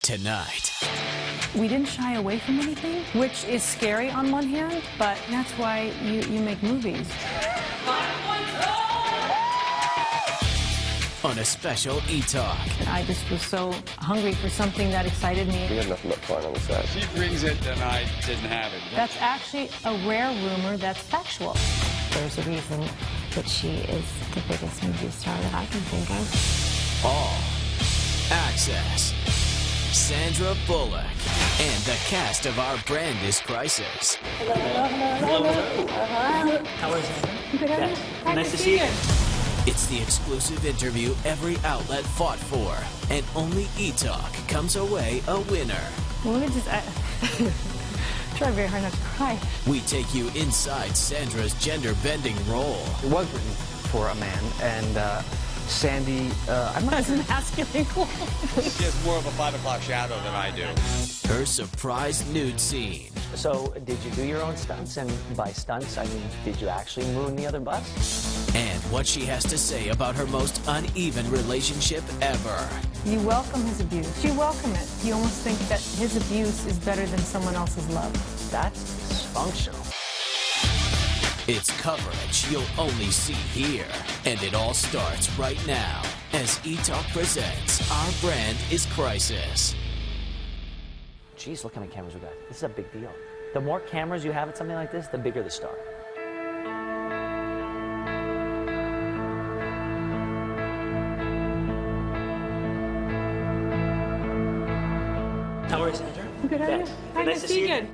Tonight. We didn't shy away from anything, which is scary on one hand, but that's why you make movies. On a special Etalk. I just was so hungry for something that excited me. We had nothing but fun on the set. She brings it, and I didn't have it. That's actually a rare rumor that's factual. There's a reason that she is the biggest movie star that I can think of. All access. Sandra Bullock and the cast of Our Brand is Crisis. Hello. How is it? Good. Yeah. Nice to see you. It's the exclusive interview every outlet fought for, and only Etalk comes away a winner. Well, let me just try very hard not to cry. We take you inside Sandra's gender-bending role. It was written for a man, and Sandy, I'm not That's masculine. She has more of a 5 o'clock shadow than I do. Her surprise nude scene. So, did you do your own stunts? And by stunts, I mean, did you actually moon the other bus? And what she has to say about her most uneven relationship ever. You welcome his abuse. You welcome it. You almost think that his abuse is better than someone else's love. That's dysfunctional. It's coverage you'll only see here. And it all starts right now as Etalk presents Our Brand is Crisis. Jeez, look how many cameras we got. This is a big deal. The more cameras you have at something like this, the bigger the star. How are you, Sandra? Good, how are you? Hi, Nice to see you. Good.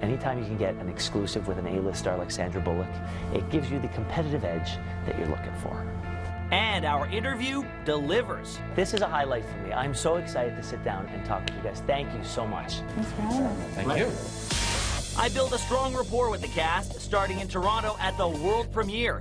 Anytime you can get an exclusive with an A-list star like Sandra Bullock, it gives you the competitive edge that you're looking for. And our interview delivers. This is a highlight for me. I'm so excited to sit down and talk with you guys. Thank you so much. Thanks for having us. Thank you. I built a strong rapport with the cast, starting in Toronto at the world premiere.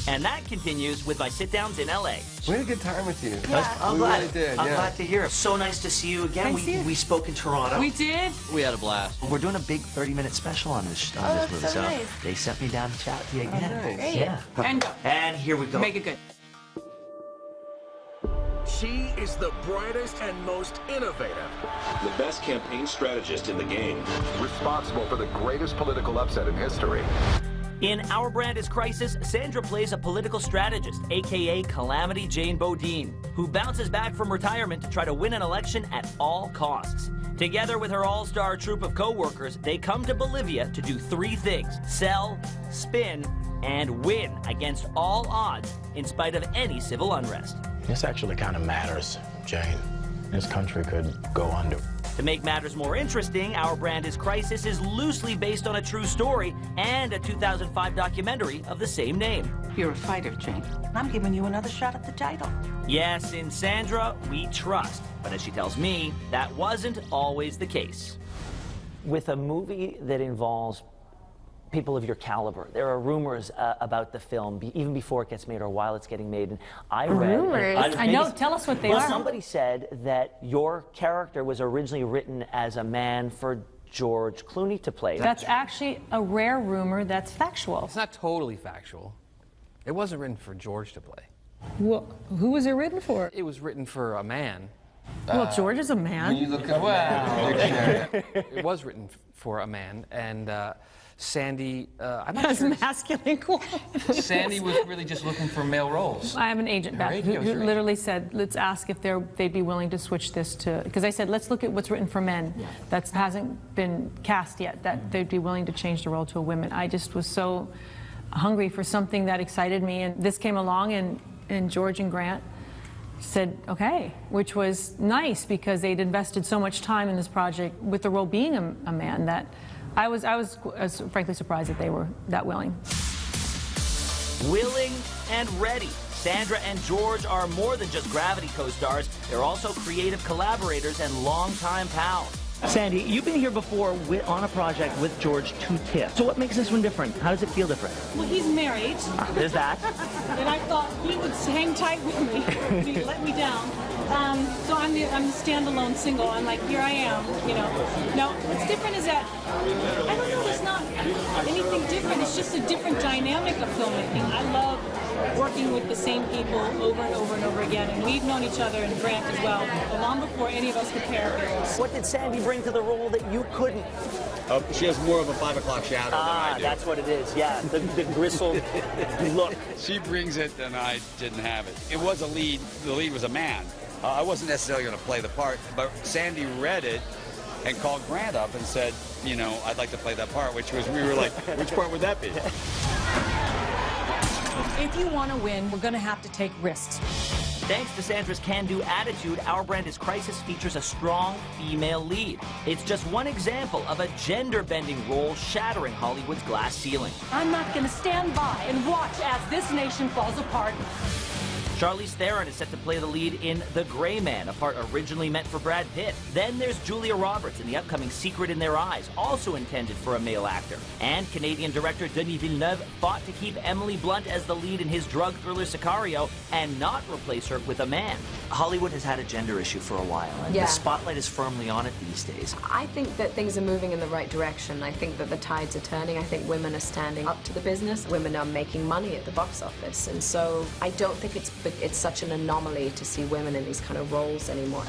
And that continues with my sit-downs in LA. We had a good time with you. Yeah. I'm We glad. really did, I'm yeah. glad to hear it. So nice to see you again. Nice to see you. We spoke in Toronto. We did? We had a blast. We're doing a big 30-minute special on this that's movie, so nice. they sent me down to chat with you again. nice. Great. Yeah. And go. And here we go. Make it good. She is the brightest and most innovative. The best campaign strategist in the game. Responsible for the greatest political upset in history. In Our Brand is Crisis, Sandra plays a political strategist, a.k.a. Calamity Jane Bodine, who bounces back from retirement to try to win an election at all costs. Together with her all-star troupe of co-workers, they come to Bolivia to do 3 things: sell, spin, and win against all odds in spite of any civil unrest. This actually kind of matters, Jane. This country could go under. To make matters more interesting, Our Brand is Crisis is loosely based on a true story and a 2005 documentary of the same name. You're a fighter, Jane. I'm giving you another shot at the title. Yes, in Sandra, we trust. But as she tells me, that wasn't always the case. With a movie that involves people of your caliber, there are rumors about the film, even before it gets made or while it's getting made. And I read... Rumors? I know, tell us what they are. Somebody said that your character was originally written as a man for George Clooney to play. That's actually a rare rumor that's factual. It's not totally factual. It wasn't written for George to play. Well, who was it written for? It was written for a man. Well, George is a man. When you look up the dictionary. It was written for a man, and Sandy, I'm not That's sure. masculine. Sandy was really just looking for male roles. I have an agent back who literally said, let's ask if they'd be willing to switch this to, because I said, let's look at what's written for men. That hasn't been cast yet, that they'd be willing to change the role to a woman. I just was so hungry for something that excited me, and this came along, and George and Grant said, okay, which was nice because they'd invested so much time in this project with the role being a man that I was frankly surprised that they were that willing. Willing and ready. Sandra and George are more than just Gravity co-stars. They're also creative collaborators and longtime pals. Sandy, you've been here before on a project with George to tip. So what makes this one different? How does it feel different? Well, he's married. There's that. And I thought he would hang tight with me, but he let me down. So I'm the standalone single. I'm like, here I am, you know. Now, what's different is that, I don't know, there's not anything different. It's just a different dynamic of filmmaking. I love working with the same people over and over and over again. And we've known each other and Grant as well, long before any of us could pay our bills. What did Sandy bring to the role that you couldn't? She has more of a 5 o'clock shadow than I do. That's what it is. Yeah, the gristled look. She brings it, and I didn't have it. It was a lead. The lead was a man. I wasn't necessarily going to play the part, but Sandy read it and called Grant up and said, you know, I'd like to play that part, which was, we were like, which part would that be? If you want to win, we're going to have to take risks. Thanks to Sandra's can-do attitude, Our Brand is Crisis features a strong female lead. It's just one example of a gender-bending role shattering Hollywood's glass ceiling. I'm not going to stand by and watch as this nation falls apart. Charlize Theron is set to play the lead in The Gray Man, a part originally meant for Brad Pitt. Then there's Julia Roberts in the upcoming Secret in Their Eyes, also intended for a male actor. And Canadian director Denis Villeneuve fought to keep Emily Blunt as the lead in his drug thriller Sicario and not replace her with a man. Hollywood has had a gender issue for a while, and the spotlight is firmly on it these days. I think that things are moving in the right direction. I think that the tides are turning. I think women are standing up to the business. Women are making money at the box office, and so I don't think it's such an anomaly to see women in these kind of roles anymore.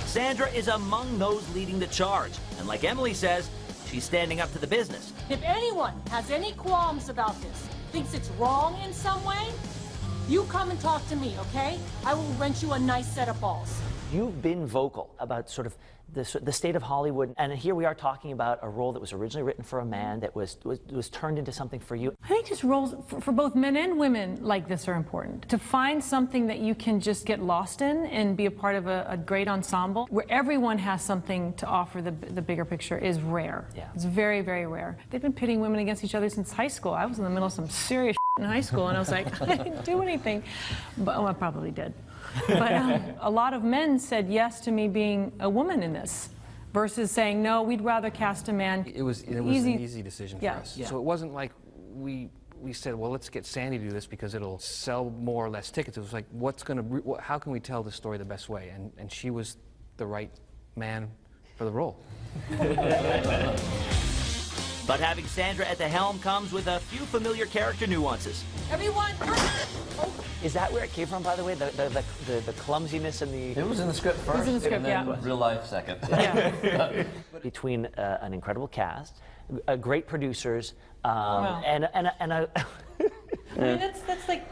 Sandra is among those leading the charge, and like Emily says, she's standing up to the business. If anyone has any qualms about this, thinks it's wrong in some way, you come and talk to me, okay? I will rent you a nice set of balls. You've been vocal about sort of the state of Hollywood, and here we are talking about a role that was originally written for a man that was turned into something for you. I think just roles for both men and women like this are important. To find something that you can just get lost in and be a part of a great ensemble where everyone has something to offer the bigger picture is rare. Yeah. It's very, very rare. They've been pitting women against each other since high school. I was in the middle of some serious in high school, and I was like, I didn't do anything. But I probably did. But a lot of men said yes to me being a woman in this versus saying, no, we'd rather cast a man. It was an easy decision for us. Yeah. So it wasn't like we said, well, let's get Sandy to do this because it'll sell more or less tickets. It was like, how can we tell the story the best way? And she was the right man for the role. But having Sandra at the helm comes with a few familiar character nuances. Everyone, Is that where it came from, by the way? The clumsiness and the... It was in the script first. It was in the script, and then real life second. Yeah. Between an incredible cast, great producers, and a... I mean, that's like,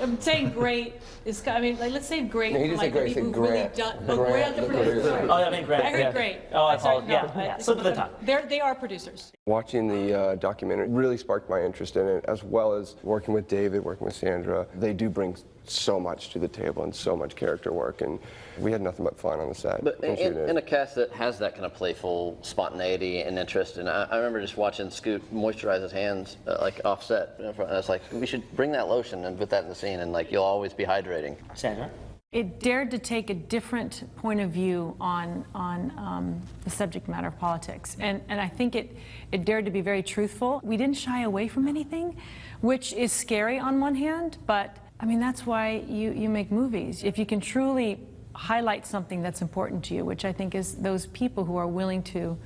I'm saying great is, I mean, like, let's say great from like the people who've really done, Grant, the producer. Oh, I mean, Grant. I heard great. Oh, I apologize. Slip of the tongue. They are producers. Watching the documentary really sparked my interest in it, as well as working with David, working with Sandra. They do bring so much to the table and so much character work, and we had nothing but fun on the set. But in a cast that has that kind of playful spontaneity and interest, and I remember just watching Scoot moisturize his hands like offset. I was like, we should bring that lotion and put that in the scene, and like you'll always be hydrating. Sandra? It dared to take a different point of view on the subject matter of politics, and I think it dared to be very truthful. We didn't shy away from anything, which is scary on one hand, but I mean, that's why you make movies. If you can truly highlight something that's important to you, which I think is those people who are willing to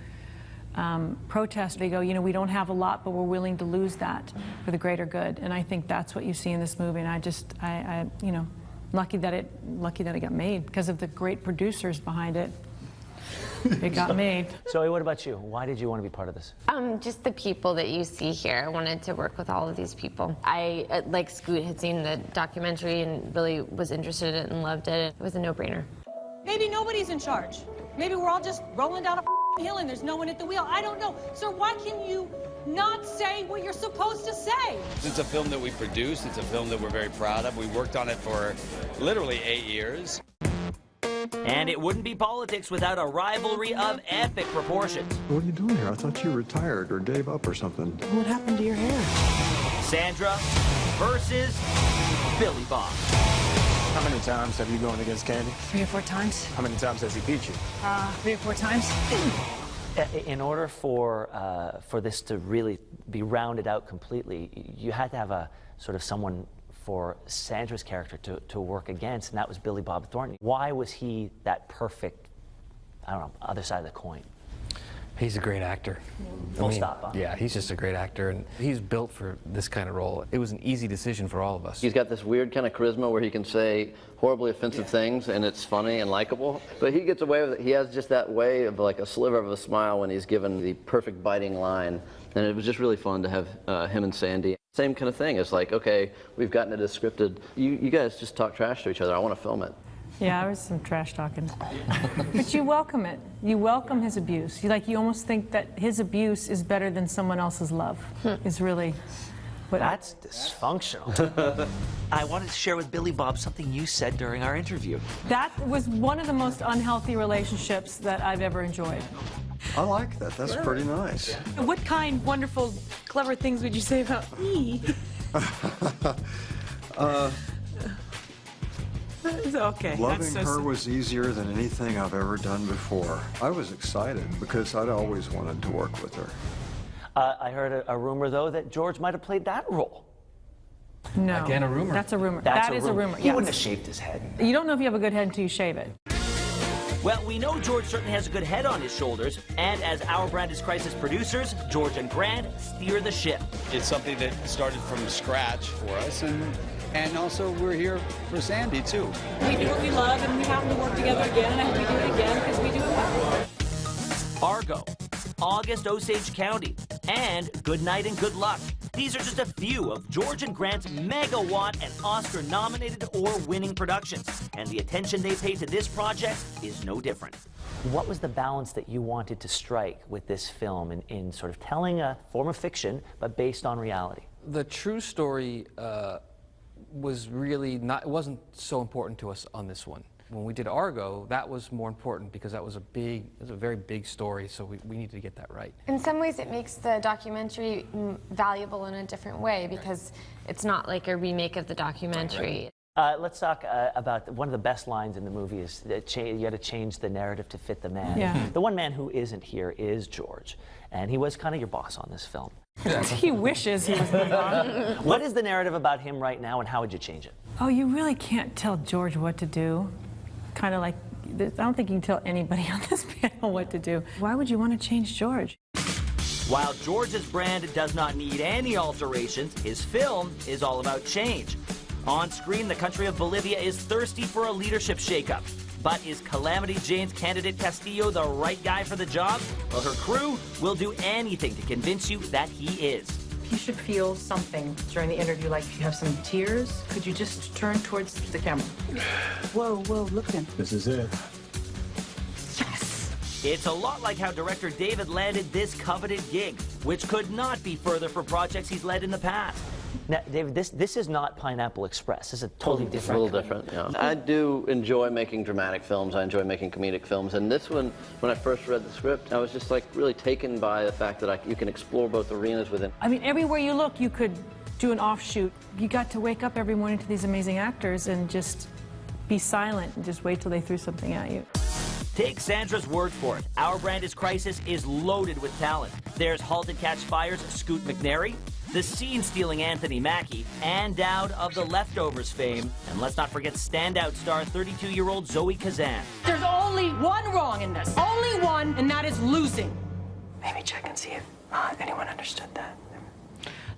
protest. They go, you know, we don't have a lot, but we're willing to lose that for the greater good. And I think that's what you see in this movie. And I you know, lucky that it got made because of the great producers behind it. It got made. Zoe, what about you? Why did you want to be part of this? Just the people that you see here. I wanted to work with all of these people. I, like Scoot, had seen the documentary and really was interested in it and loved it. It was a no-brainer. Maybe nobody's in charge. Maybe we're all just rolling down a hill and there's no one at the wheel. I don't know. So why can you not say what you're supposed to say? It's a film that we produced. It's a film that we're very proud of. We worked on it for literally 8 years. And it wouldn't be politics without a rivalry of epic proportions. What are you doing here? I thought you retired or gave up or something. What happened to your hair? Sandra versus Billy Bob. How many times have you gone against Candy? 3 or 4 times. How many times has he beat you? 3 or 4 times. In order for this to really be rounded out completely, you had to have a sort of someone for Sandra's character to work against, and that was Billy Bob Thornton. Why was he that perfect, I don't know, other side of the coin? He's a great actor. Full stop, huh? Yeah, he's just a great actor, and he's built for this kind of role. It was an easy decision for all of us. He's got this weird kind of charisma where he can say horribly offensive things, and it's funny and likable. But he gets away with it. He has just that way of like a sliver of a smile when he's given the perfect biting line. And it was just really fun to have him and Sandy. Same kind of thing. It's like, okay, we've gotten it as scripted. You guys just talk trash to each other. I want to film it. Yeah, there was some trash talking. But you welcome it. You welcome his abuse. You almost think that his abuse is better than someone else's love. Is really what That's dysfunctional. I wanted to share with Billy Bob something you said during our interview. That was one of the most unhealthy relationships that I've ever enjoyed. I like that. That's pretty nice. What kind, wonderful, clever things would you say about me? Okay. Loving her was easier than anything I've ever done before. I was excited because I'd always wanted to work with her. I heard a rumor, though, that George might have played that role. No. Again, a rumor. That's a rumor. That's That is a rumor. He wouldn't have shaved his head. You don't know if you have a good head until you shave it. Well, we know George certainly has a good head on his shoulders, and as Our Brand is Crisis producers, George and Grant steer the ship. It's something that started from scratch for us, and also we're here for Sandy, too. We do what we love, and we happen to work together again, and I hope we do it again because we do it well. Argo, August Osage County, and Good Night and Good Luck. These are just a few of George and Grant's megawatt and Oscar-nominated or winning productions, and the attention they pay to this project is no different. What was the balance that you wanted to strike with this film in sort of telling a form of fiction, but based on reality? The true story was really not, it wasn't so important to us on this one. When we did Argo, that was more important because that was a very big story, so we needed to get that right. In some ways, it makes the documentary valuable in a different way because it's not like a remake of the documentary. Let's talk about one of the best lines in the movie is that you had to change the narrative to fit the man. Yeah. The one man who isn't here is George, and he was kind of your boss on this film. He wishes he was the boss. What is the narrative about him right now, and how would you change it? Oh, you really can't tell George what to do. Kind of like, I don't think you can tell anybody on this panel what to do. Why would you want to change George? While George's brand does not need any alterations, his film is all about change. On screen, the country of Bolivia is thirsty for a leadership shakeup. But is Calamity Jane's candidate Castillo the right guy for the job? Well, her crew will do anything to convince you that he is. You should feel something during the interview, like if you have some tears. Could you just turn towards the camera? Whoa, look at him. This is it. It's a lot like how director David landed this coveted gig, which could not be further for projects he's led in the past. Now, David, this is not Pineapple Express. This is a totally different. It's a little different, yeah. I do enjoy making dramatic films. I enjoy making comedic films. And this one, when I first read the script, I was just like really taken by the fact that you can explore both arenas within. I mean, everywhere you look, you could do an offshoot. You got to wake up every morning to these amazing actors and just be silent and just wait till they threw something at you. Take Sandra's word for it. Our Brand is Crisis is loaded with talent. There's Halt and Catch Fire's Scoot McNairy, the scene-stealing Anthony Mackie, and Dowd of The Leftovers fame. And let's not forget standout star 32-year-old Zoe Kazan. There's only one wrong in this. Only one, and that is losing. Maybe check and see if anyone understood that.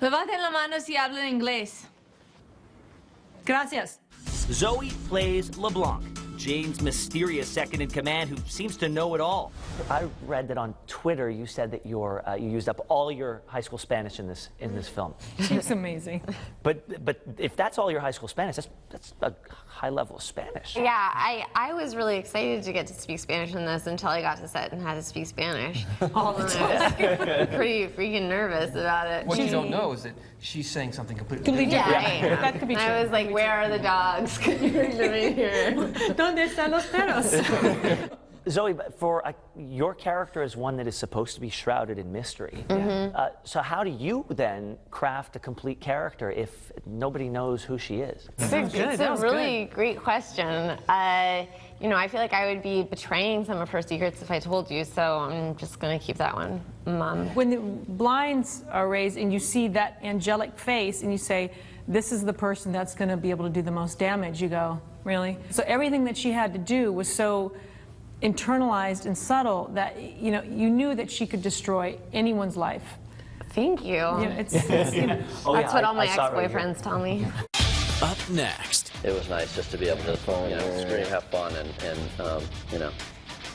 Levanten la mano si hablan inglés. Gracias. Zoe plays LeBlanc, Jane's mysterious second-in-command who seems to know it all. I read that on Twitter you said that you used up all your high school Spanish in this film. She's amazing. But if that's all your high school Spanish, that's a high level of Spanish. Yeah, I was really excited to get to speak Spanish in this until I got to set and had to speak Spanish. All the time. Pretty freaking nervous about it. What you don't know is that she's saying something completely different. Yeah, That could be true. I was like, where are the dogs? Could you bring them in here? ¿Dónde están los perros? Zoe, for your character is one that is supposed to be shrouded in mystery. So how do you then craft a complete character if nobody knows who she is? It's a really great question. You know, I feel like I would be betraying some of her secrets if I told you, so I'm just going to keep that one mum. When the blinds are raised and you see that angelic face and you say, this is the person that's going to be able to do the most damage, you go, really? So everything that she had to do was so internalized and subtle that, you know, you knew that she could destroy anyone's life. Thank you. You know, it's you know, That's what all my ex-boyfriends tell me. Up next. It was nice just to be able to, you know, scream, have fun, and you know,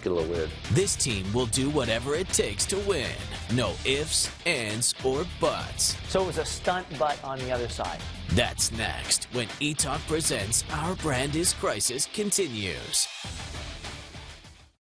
get a little weird. This team will do whatever it takes to win. No ifs, ands, or buts. So it was a stunt, but on the other side. That's next when Etalk presents Our Brand is Crisis continues.